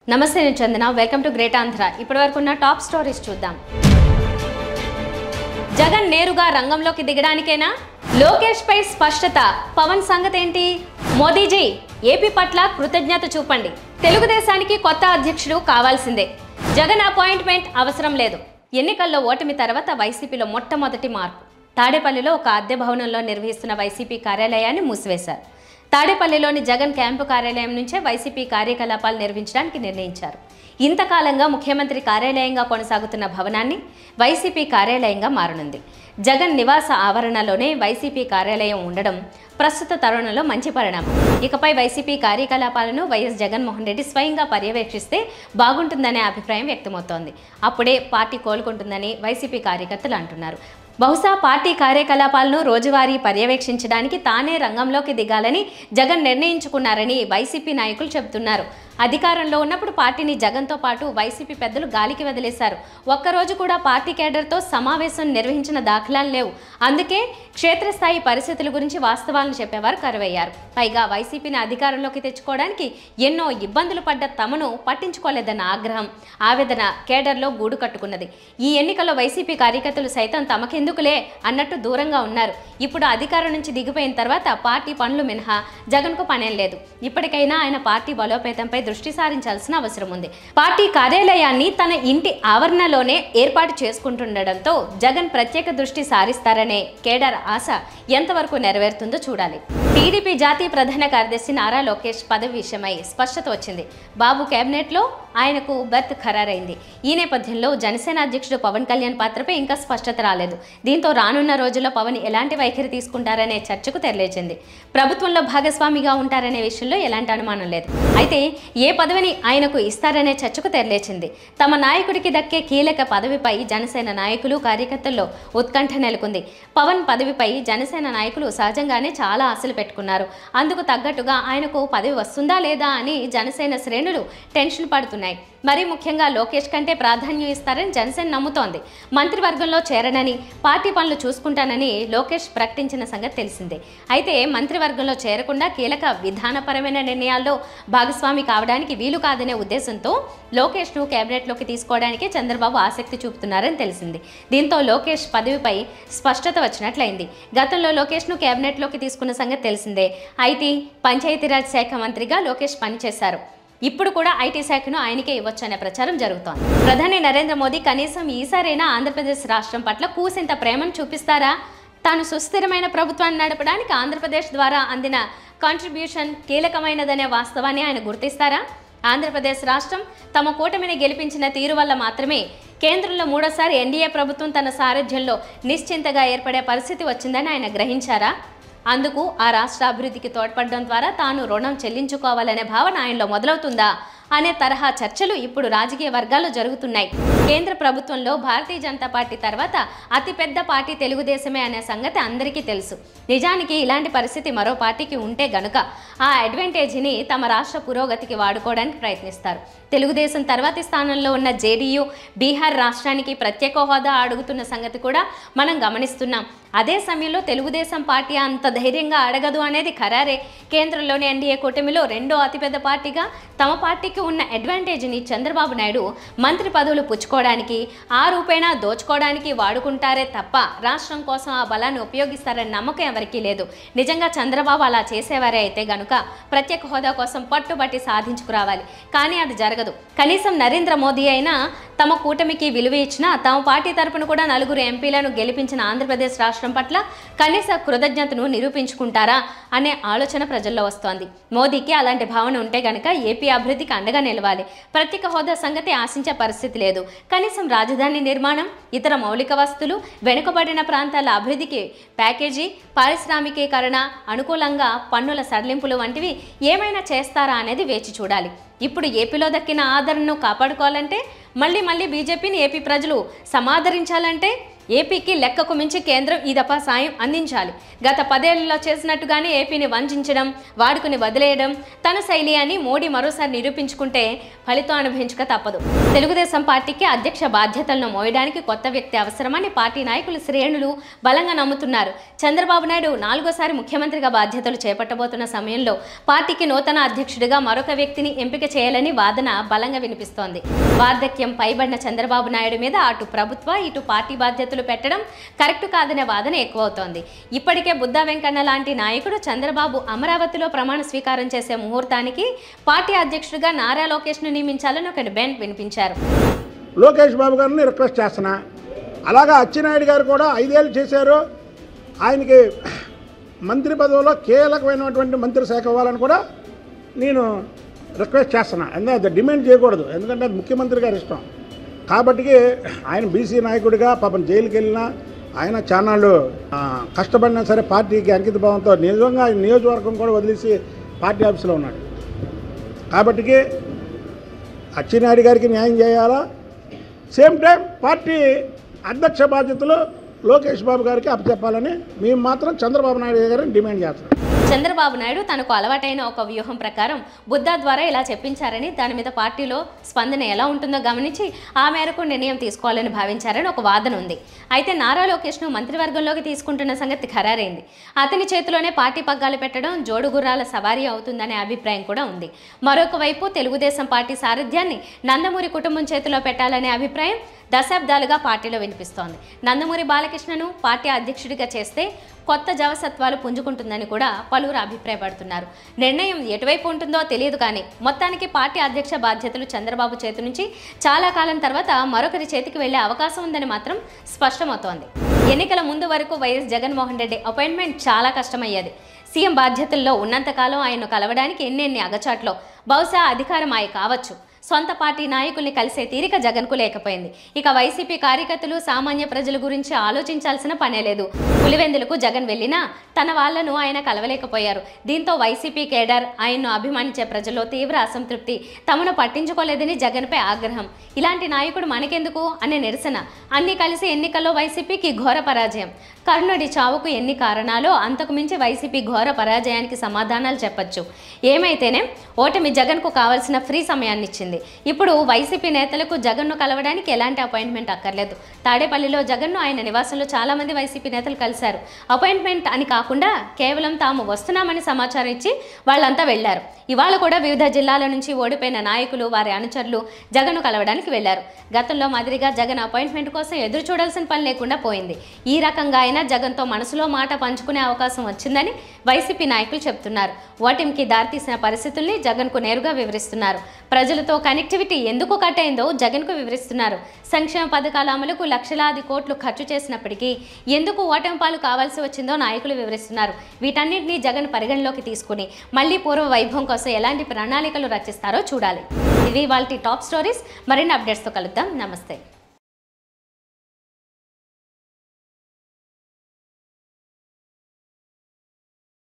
నమస్తే నేను Chandana welcome to great Andhra ఇప్పటివరకున్న టాప్ స్టోరీస్ చూద్దాం జగన్ నేరుగా రంగంలోకి దిగడానికేనా లోకేష్ పై స్పష్టత పవన్ సంగతి ఏంటి మోదీజీ ఏపీ పట్ల కృతజ్ఞత చూపండి తెలుగుదేశానికి కొత్త అధ్యక్షుడు కావాల్సిందే జగన్ అపాయింట్మెంట్ అవసరం లేదు ఎన్నికల్లో ఓటమి తర్వాత వైసీపీలో మొట్టమొదటి మార్పు తాడేపల్లిలో ఒక అద్దె భవనంలో నిర్వహిస్తున్న వైసీపీ కార్యాలయాన్ని మూసివేశారు తాడేపల్లిలోని జగన్ క్యాంపు కార్యాలయం నుంచే వైసీపీ కార్యకలాపాలు నిర్వహించడానికి నిర్ణయించారు ఇంతకాలంగా ముఖ్యమంత్రి కార్యాలయంగా కొనసాగుతున్న భవనాన్ని వైసీపీ కార్యాలయంగా మారనుంది జగన్ నివాస ఆవరణలోనే వైసీపీ కార్యాలయం ఉండడం ప్రస్తుత తరుణంలో మంచి పరిణామం ఇకపై వైసీపీ కార్యకలాపాలను వైఎస్ జగన్మోహన్ రెడ్డి స్వయంగా పర్యవేక్షిస్తే బాగుంటుందనే అభిప్రాయం వ్యక్తమవుతోంది అప్పుడే పార్టీ కోలుకుంటుందని వైసీపీ కార్యకర్తలు అంటున్నారు బహుశా పార్టీ కార్యకలాపాలను రోజువారీ పర్యవేక్షించడానికి తానే రంగంలోకి దిగాలని జగన్ నిర్ణయించుకున్నారని వైసీపీ నాయకులు చెబుతున్నారు అధికారంలో ఉన్నప్పుడు పార్టీని జగన్తో పాటు వైసీపీ పెద్దలు గాలికి వదిలేశారు ఒక్కరోజు కూడా పార్టీ కేడర్తో సమావేశం నిర్వహించిన దాఖలాలు లేవు అందుకే క్షేత్రస్థాయి పరిస్థితుల గురించి వాస్తవాలను చెప్పేవారు కరువయ్యారు పైగా వైసీపీని అధికారంలోకి తెచ్చుకోవడానికి ఎన్నో ఇబ్బందులు పడ్డ తమను పట్టించుకోలేదన్న ఆగ్రహం ఆవేదన కేడర్లో గూడు కట్టుకున్నది ఈ ఎన్నికల్లో వైసీపీ కార్యకర్తలు సైతం తమకెందుకులే అన్నట్టు దూరంగా ఉన్నారు ఇప్పుడు అధికారం నుంచి దిగిపోయిన తర్వాత పార్టీ పనులు మినహా జగన్కు పనేం లేదు ఇప్పటికైనా ఆయన పార్టీ బలోపేతంపై దృష్టి సారించాల్సిన అవసరం ఉంది పార్టీ కార్యాలయాన్ని తన ఇంటి ఆవరణలోనే ఏర్పాటు చేసుకుంటుండటంతో జగన్ ప్రత్యేక దృష్టి సారిస్తారనే కేడర్ ఆశ ఎంతవరకు నెరవేరుతుందో చూడాలి టీడీపీ జాతీయ ప్రధాన కార్యదర్శి నారా లోకేష్ పదవి విషయమై స్పష్టత వచ్చింది బాబు కేబినెట్లో ఆయనకు బెర్త్ ఖరారైంది ఈ నేపథ్యంలో జనసేన అధ్యక్షుడు పవన్ కళ్యాణ్ పాత్రపై ఇంకా స్పష్టత రాలేదు దీంతో రానున్న రోజుల్లో పవన్ ఎలాంటి వైఖరి తీసుకుంటారనే చర్చకు తెరలేచింది ప్రభుత్వంలో భాగస్వామిగా ఉంటారనే విషయంలో ఎలాంటి అనుమానం లేదు అయితే ఏ పదవిని ఆయనకు ఇస్తారనే చర్చకు తెరలేచింది తమ నాయకుడికి దక్కే కీలక పదవిపై జనసేన నాయకులు కార్యకర్తల్లో ఉత్కంఠ నెలకొంది పవన్ పదవిపై జనసేన నాయకులు సహజంగానే చాలా ఆశలు పెట్టుకున్నారు అందుకు తగ్గట్టుగా ఆయనకు పదవి వస్తుందా లేదా అని జనసేన శ్రేణులు టెన్షన్ పడుతున్నాయి మరీ ముఖ్యంగా లోకేష్ కంటే ప్రాధాన్యం ఇస్తారని జనసేన నమ్ముతోంది మంత్రివర్గంలో చేరనని పార్టీ పనులు చూసుకుంటానని లోకేష్ ప్రకటించిన సంగతి తెలిసిందే అయితే మంత్రివర్గంలో చేరకుండా కీలక విధానపరమైన నిర్ణయాల్లో భాగస్వామి కావడానికి వీలు కాదనే ఉద్దేశంతో లోకేష్ను కేబినెట్లోకి తీసుకోవడానికే చంద్రబాబు ఆసక్తి చూపుతున్నారని తెలిసింది దీంతో లోకేష్ పదవిపై స్పష్టత వచ్చినట్లయింది గతంలో లోకేష్ను కేబినెట్లోకి తీసుకున్న సంగతి తెలిసిందే ఐటీ పంచాయతీరాజ్ శాఖ మంత్రిగా లోకేష్ పనిచేశారు ఇప్పుడు కూడా ఐటీ శాఖను ఆయనకే ఇవ్వచ్చనే ప్రచారం జరుగుతోంది ప్రధాని నరేంద్ర మోదీ కనీసం ఈసారైనా ఆంధ్రప్రదేశ్ రాష్ట్రం పట్ల కూసింత ప్రేమను చూపిస్తారా తాను సుస్థిరమైన ప్రభుత్వాన్ని నడపడానికి ఆంధ్రప్రదేశ్ ద్వారా అందిన కాంట్రిబ్యూషన్ కీలకమైనదనే వాస్తవాన్ని ఆయన గుర్తిస్తారా ఆంధ్రప్రదేశ్ రాష్ట్రం తమ కూటమిని గెలిపించిన తీరు వల్ల మాత్రమే కేంద్రంలో మూడోసారి ఎన్డీఏ ప్రభుత్వం తన సారథ్యంలో నిశ్చింతగా ఏర్పడే పరిస్థితి వచ్చిందని ఆయన గ్రహించారా అందుకు ఆ రాష్ట్ర అభివృద్ధికి తోడ్పడడం ద్వారా తాను రుణం చెల్లించుకోవాలనే భావన ఆయనలో మొదలవుతుందా అనే తరహా చర్చలు ఇప్పుడు రాజకీయ వర్గాల్లో జరుగుతున్నాయి కేంద్ర ప్రభుత్వంలో భారతీయ జనతా పార్టీ తర్వాత అతిపెద్ద పార్టీ తెలుగుదేశమే అనే సంగతి అందరికీ తెలుసు నిజానికి ఇలాంటి పరిస్థితి మరో పార్టీకి ఉంటే గనుక ఆ అడ్వాంటేజ్ని తమ రాష్ట్ర పురోగతికి వాడుకోవడానికి ప్రయత్నిస్తారు తెలుగుదేశం తర్వాతి స్థానంలో ఉన్న జేడీయూ బీహార్ రాష్ట్రానికి ప్రత్యేక హోదా అడుగుతున్న సంగతి కూడా మనం గమనిస్తున్నాం అదే సమయంలో తెలుగుదేశం పార్టీ అంత ధైర్యంగా అడగదు అనేది ఖరారే కేంద్రంలోని ఎన్డీఏ కూటమిలో రెండో అతిపెద్ద పార్టీగా తమ పార్టీకి ఉన్న అడ్వాంటేజ్ని చంద్రబాబు నాయుడు మంత్రి పదవులు పుచ్చుకోవడానికి ఆ రూపేణా దోచుకోవడానికి వాడుకుంటారే తప్ప రాష్ట్రం కోసం ఆ బలాన్ని ఉపయోగిస్తారనే నమ్మకం ఎవరికీ లేదు నిజంగా చంద్రబాబు అలా చేసేవారే అయితే గనుక ప్రత్యేక హోదా కోసం పట్టుబట్టి సాధించుకురావాలి కానీ అది జరగదు కనీసం నరేంద్ర మోదీ అయినా తమ కూటమికి విలువ ఇచ్చినా తమ పార్టీ తరపున కూడా 4 ఎంపీలను గెలిపించిన ఆంధ్రప్రదేశ్ రాష్ట్రం పట్ల కనీస కృతజ్ఞతను నిరూపించుకుంటారా అనే ఆలోచన ప్రజల్లో వస్తోంది మోదీకి అలాంటి భావన ఉంటే గనక ఏపీ అభివృద్ధికి అండగా నిలవాలి ప్రత్యేక హోదా సంగతి ఆశించే పరిస్థితి లేదు కనీసం రాజధాని నిర్మాణం ఇతర మౌలిక వస్తువులు వెనుకబడిన ప్రాంతాల అభివృద్ధికి ప్యాకేజీ పారిశ్రామికీకరణ అనుకూలంగా పన్నుల సడలింపులు వంటివి ఏమైనా చేస్తారా అనేది వేచి చూడాలి ఇప్పుడు ఏపీలో దక్కిన ఆదరణను కాపాడుకోవాలంటే మళ్ళీ బీజేపీని ఏపీ ప్రజలు సమాదరించాలంటే ఏపీకి లెక్కకు మించి కేంద్రం ఈ దఫా సాయం అందించాలి గత 10 ఏళ్లలో చేసినట్టుగానే ఏపీని వంచడం వాడుకుని వదిలేయడం తన శైలి అని మోడీ మరోసారి నిరూపించుకుంటే ఫలితం అనుభవించక తప్పదు తెలుగుదేశం పార్టీకి అధ్యక్ష బాధ్యతలను మోయడానికి కొత్త కొత్త వ్యక్తి అవసరమని పార్టీ నాయకులు శ్రేణులు బలంగా నమ్ముతున్నారు. చంద్రబాబు నాయుడు 4వ ముఖ్యమంత్రిగా బాధ్యతలు చేపట్టబోతున్న సమయంలో పార్టీకి నూతన అధ్యక్షుడిగా మరొక వ్యక్తిని ఎంపిక చేయాలని వాదన బలంగా వినిపిస్తోంది. వార్ధక్యం పైబడిన చంద్రబాబు నాయుడు మీద అటు ప్రభుత్వ ఇటు పార్టీ బాధ్యతలు పెట్టడం కరెక్ట్ కాదనే వాదన ఎక్కువవుతోంది. ఇప్పటికే బుద్ధా వెంకన్న లాంటి నాయకుడు చంద్రబాబు అమరావతిలో ప్రమాణ స్వీకారం చేసే ముహూర్తానికి పార్టీ అధ్యక్షుడిగా నారా లోకేష్ను నియమించాలని ఒక డిమాండ్ వినిపించారు. లోకేష్ బాబు గారిని రిక్వెస్ట్ చేస్తున్నా. అలాగా అచ్చెన్నాయుడు గారు కూడా 5 ఏళ్ళు చేశారు. ఆయనకి మంత్రి పదవిలో కీలకమైనటువంటి మంత్రి శాఖ ఇవ్వాలని కూడా నేను రిక్వెస్ట్ చేస్తున్నా. ఎందుకంటే డిమాండ్ చేయకూడదు, ఎందుకంటే అది ముఖ్యమంత్రి గారి ఇష్టం. కాబట్టి ఆయన బీసీ నాయకుడిగా పాపం జైలుకి వెళ్ళినా ఆయన చానాళ్ళు కష్టపడినా సరే పార్టీకి అంకిత భావంతో నిజంగా ఆయన నియోజకవర్గం కూడా వదిలేసి పార్టీ ఆఫీసులో ఉన్నాడు. కాబట్టి అచ్చెన్నాయుడు గారికి న్యాయం చేయాలా, సేమ్ టైం పార్టీ అధ్యక్ష బాధ్యతలు లోకేష్ బాబు గారికి అప్పచెప్పాలని మేము మాత్రం చంద్రబాబు నాయుడు గారిని డిమాండ్ చేస్తున్నాం. చంద్రబాబు నాయుడు తనకు అలవాటైన ఒక వ్యూహం ప్రకారం బుద్ధా ద్వారా ఇలా చెప్పించారని, దాని మీద పార్టీలో స్పందన ఎలా ఉంటుందో గమనించి ఆ మేరకు నిర్ణయం తీసుకోవాలని భావించారని ఒక వాదన ఉంది. అయితే నారా లోకేష్ను మంత్రివర్గంలోకి తీసుకుంటున్న సంగతి ఖరారైంది. అతని చేతిలోనే పార్టీ పగ్గాలు పెట్టడం జోడుగుర్రాల సవారీ అవుతుందనే అభిప్రాయం కూడా ఉంది. మరొక వైపు తెలుగుదేశం పార్టీ సారథ్యాన్ని నందమూరి కుటుంబం చేతిలో పెట్టాలనే అభిప్రాయం దశాబ్దాలుగా పార్టీలో వినిపిస్తోంది. నందమూరి బాలకృష్ణను పార్టీ అధ్యక్షుడిగా చేస్తే కొత్త జవసత్వాలు పుంజుకుంటుందని కూడా పలువురు అభిప్రాయపడుతున్నారు. నిర్ణయం ఎటువైపు ఉంటుందో తెలియదు, కానీ మొత్తానికి పార్టీ అధ్యక్ష బాధ్యతలు చంద్రబాబు చేతి నుంచి చాలా కాలం తర్వాత మరొకరి చేతికి వెళ్లే అవకాశం ఉందని మాత్రం స్పష్టమవుతోంది. ఎన్నికల ముందు వరకు వైఎస్ జగన్మోహన్ రెడ్డి అపాయింట్మెంట్ చాలా కష్టమయ్యేది. సీఎం బాధ్యతల్లో ఉన్నంతకాలం ఆయన్ను కలవడానికి ఎన్నెన్ని అగచాట్లో, బహుశా అధికారం ఆయ కావచ్చు. సొంత పార్టీ నాయకుల్ని కలిసే తీరిక జగన్కు లేకపోయింది. ఇక వైసీపీ కార్యకర్తలు సామాన్య ప్రజల గురించి ఆలోచించాల్సిన పనే లేదు. పులివెందులకు జగన్ వెళ్ళినా తన వాళ్లను ఆయన కలవలేకపోయారు. దీంతో వైసీపీ కేడర్, ఆయన్ను అభిమానించే ప్రజల్లో తీవ్ర అసంతృప్తి, తమను పట్టించుకోలేదని జగన్పై ఆగ్రహం. ఇలాంటి నాయకుడు మనకెందుకు అనే నిరసన, అన్ని కలిసి ఎన్నికల్లో వైసీపీకి ఘోర పరాజయం. కర్ణుడి చావుకు ఎన్ని కారణాలో అంతకు మించి వైసీపీ ఘోర పరాజయానికి సమాధానాలు చెప్పొచ్చు. ఏమైతేనే ఓటమి జగన్కు కావాల్సిన ఫ్రీ సమయాన్ని ఇచ్చింది. ఇప్పుడు వైసీపీ నేతలకు జగన్ను కలవడానికి ఎలాంటి అపాయింట్మెంట్ అక్కర్లేదు. తాడేపల్లిలో జగన్ను ఆయన నివాసంలో చాలా మంది వైసీపీ నేతలు కలిశారు. అపాయింట్మెంట్ అని కాకుండా కేవలం తాము వస్తున్నామని సమాచారం ఇచ్చి వాళ్ళంతా వెళ్లారు. ఇవాళ కూడా వివిధ జిల్లాల నుంచి ఓడిపోయిన నాయకులు, వారి అనుచరులు జగన్ను కలవడానికి వెళ్లారు. గతంలో మాదిరిగా జగన్ అపాయింట్మెంట్ కోసం ఎదురు చూడాల్సిన పని లేకుండా పోయింది. ఈ రకంగా అయినా జగన్తో మనసులో మాట పంచుకునే అవకాశం వచ్చిందని వైసీపీ నాయకులు చెబుతున్నారు. ఓటమికి దారితీసిన పరిస్థితుల్ని జగన్కు నేరుగా వివరిస్తున్నారు. ప్రజలతో కనెక్టివిటీ ఎందుకు కట్ అయిందో జగన్కు వివరిస్తున్నారు. సంక్షేమ పథకాల అమలుకు లక్షలాది కోట్లు ఖర్చు చేసినప్పటికీ ఎందుకు ఓటమి పాలు కావాల్సి వచ్చిందో నాయకులు వివరిస్తున్నారు. వీటన్నింటినీ జగన్ పరిగణలోకి తీసుకుని మళ్లీ పూర్వ వైభవం కోసం ఎలాంటి ప్రణాళికలు రచిస్తారో చూడాలి. ఇవి వాళ్ళ టాప్ స్టోరీస్. మరిన్ని అప్డేట్స్తో కలుద్దాం. నమస్తే.